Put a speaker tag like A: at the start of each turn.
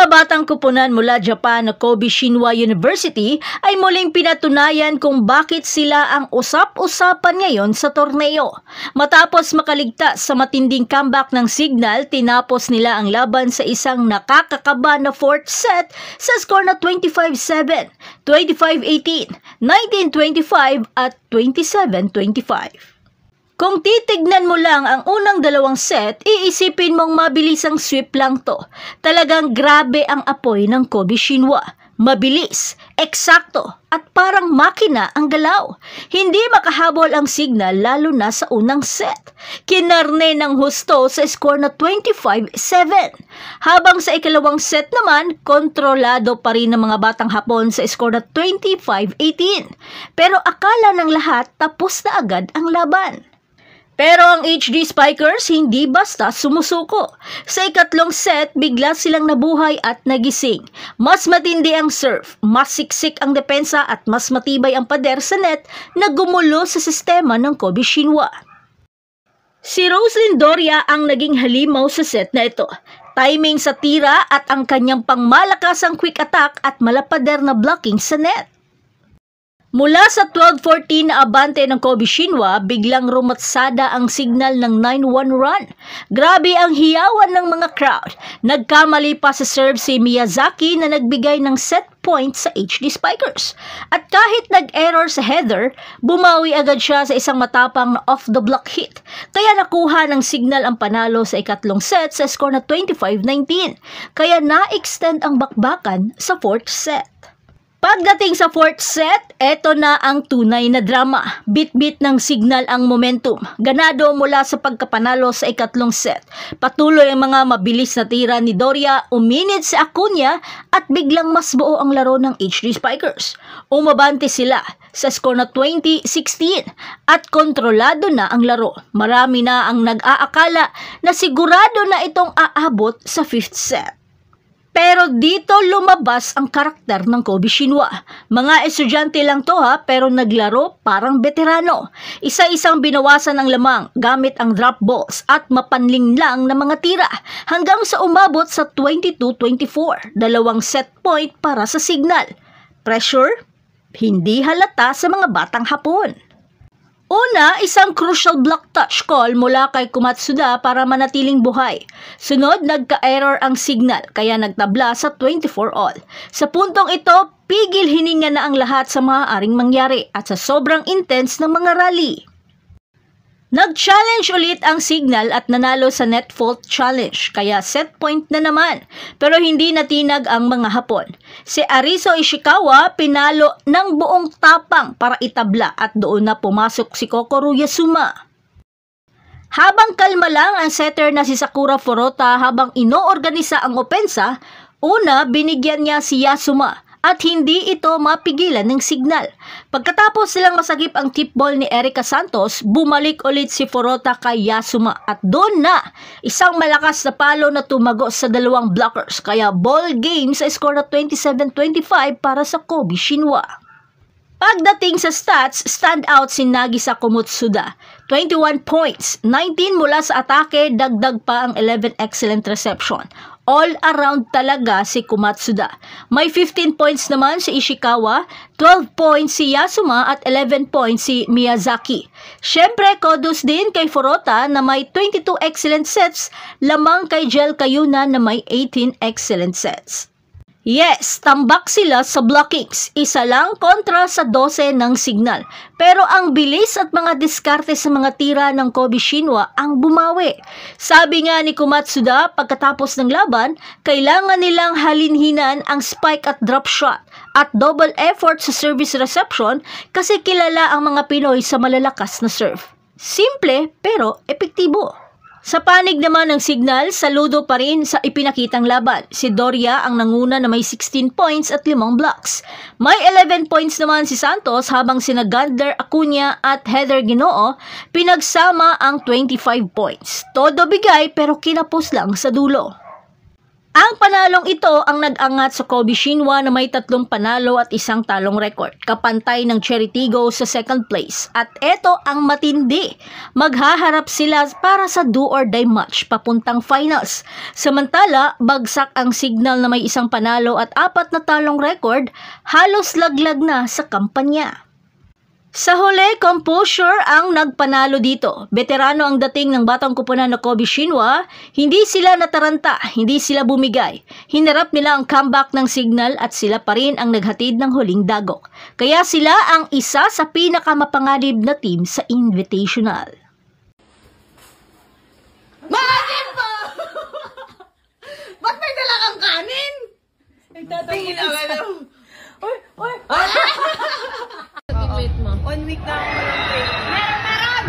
A: mga batang kupunan mula Japan na Kobe Shinwa University ay muling pinatunayan kung bakit sila ang usap-usapan ngayon sa torneo. Matapos makaligtas sa matinding comeback ng Signal, tinapos nila ang laban sa isang nakakakaba na fourth set sa score na 25-7, 25-18, 19-25 at 27-25. Kung titignan mo lang ang unang dalawang set, iisipin mong mabilisang sweep lang to. Talagang grabe ang apoy ng Kobe Shinwa. Mabilis, eksakto, at parang makina ang galaw. Hindi makahabol ang Signal lalo na sa unang set. Kinarne ng husto sa score na 25-7. Habang sa ikalawang set naman, kontrolado pa rin ng mga batang Hapon sa score na 25-18. Pero akala ng lahat tapos na agad ang laban. Pero ang HD Spikers hindi basta sumusuko. Sa ikatlong set, bigla silang nabuhay at nagising. Mas matindi ang serve, mas siksik ang depensa at mas matibay ang pader sa net na gumulo sa sistema ng Kobe Shinwa. Si Roslyn Doria ang naging halimaw sa set na ito. Timing sa tira at ang kanyang pangmalakasang quick attack at malapader na blocking sa net. Mula sa 12-14 na abante ng Kobe Shinwa, biglang rumatsada ang Signal ng 9-1 run. Grabe ang hiyawan ng mga crowd. Nagkamali pa sa serve si Miyazaki na nagbigay ng set point sa HD Spikers. At kahit nag-error sa header, bumawi agad siya sa isang matapang na off-the-block hit. Kaya nakuha ng Signal ang panalo sa ikatlong set sa score na 25-19. Kaya na-extend ang bakbakan sa fourth set. Pagdating sa fourth set, eto na ang tunay na drama. Bit-bit ng Signal ang momentum. Ganado mula sa pagkapanalo sa ikatlong set. Patuloy ang mga mabilis na tira ni Doria, uminit si Acuna at biglang mas buo ang laro ng HD Spikers. Umabante sila sa score na 20-16 at kontrolado na ang laro. Marami na ang nag-aakala na sigurado na itong aabot sa fifth set. Pero dito lumabas ang karakter ng Kobe Shinwa. Mga estudyante lang to pero naglaro parang veterano. Isa-isang binawasan ang lamang gamit ang drop balls at mapanling lang na mga tira hanggang sa umabot sa 22-24, dalawang set point para sa Signal. Pressure? Hindi halata sa mga batang Hapon. Una, isang crucial block touch call mula kay Kumatsuda para manatiling buhay. Sunod, nagka-error ang Signal kaya nagtabla sa 24-all. Sa puntong ito, pigil hininga na ang lahat sa maaaring mangyari at sa sobrang intense ng mga rally. Nag-challenge ulit ang Signal at nanalo sa net fault challenge, kaya set point na naman. Pero hindi natinag ang mga Hapon. Si Arizo Ishikawa pinalo ng buong tapang para itabla at doon na pumasok si Kokoro Yasuma. Habang kalma lang ang setter na si Sakura Furuta habang inoorganisa ang opensa, una binigyan niya si Yasuma at hindi ito mapigilan ng Signal. Pagkatapos silang masagip ang tip ball ni Erica Santos, bumalik ulit si Furuta kay Yasuma at doon na isang malakas na palo na tumagos sa dalawang blockers kaya ball game sa score na 27-25 para sa Kobe Shinwa. Pagdating sa stats, stand out si Nagisa Komutsuda. 21 points, 19 mula sa atake, dagdag pa ang 11 excellent reception. All around talaga si Kumatsuda. May 15 points naman si Ishikawa, 12 points si Yasuma at 11 points si Miyazaki. Syempre, kudos din kay Furuta na may 22 excellent sets, lamang kay Jel Kayuna na may 18 excellent sets. Yes, tambak sila sa blockings. Isa lang kontra sa 12 ng Signal. Pero ang bilis at mga diskarte sa mga tira ng Kobe Shinwa ang bumawi. Sabi nga ni Kumatsuda pagkatapos ng laban, kailangan nilang halinhinan ang spike at drop shot at double effort sa service reception kasi kilala ang mga Pinoy sa malalakas na serve. Simple pero epektibo. Sa panig naman ng Signal, saludo pa rin sa ipinakitang laban. Si Doria ang nanguna na may 16 points at 5 blocks. May 11 points naman si Santos habang sina Gander Acuna at Heather Ginoo pinagsama ang 25 points. Todo bigay pero kinapos lang sa dulo. Ang panalong ito ang nag-angat sa Kobe Shinwa na may 3 panalo at 1 talong record, kapantay ng Cheritigo sa second place. At eto ang matindi, maghaharap sila para sa do-or-die match papuntang finals. Samantala, bagsak ang Signal na may 1 panalo at 4 na talong record, halos laglag na sa kampanya. Sa huli, composure ang nagpanalo dito. Veterano ang dating ng batang kupunan na Kobe Shinwa, hindi sila nataranta, hindi sila bumigay. Hinarap nila ang comeback ng Signal at sila pa rin ang naghatid ng huling dagok. Kaya sila ang isa sa pinakamapanganib na team sa Invitational.
B: Makasin po! Ba't may dala kang kanin? Tingin na ka daw. Uy! Wait mo. 1 week na ako ng training. Meron!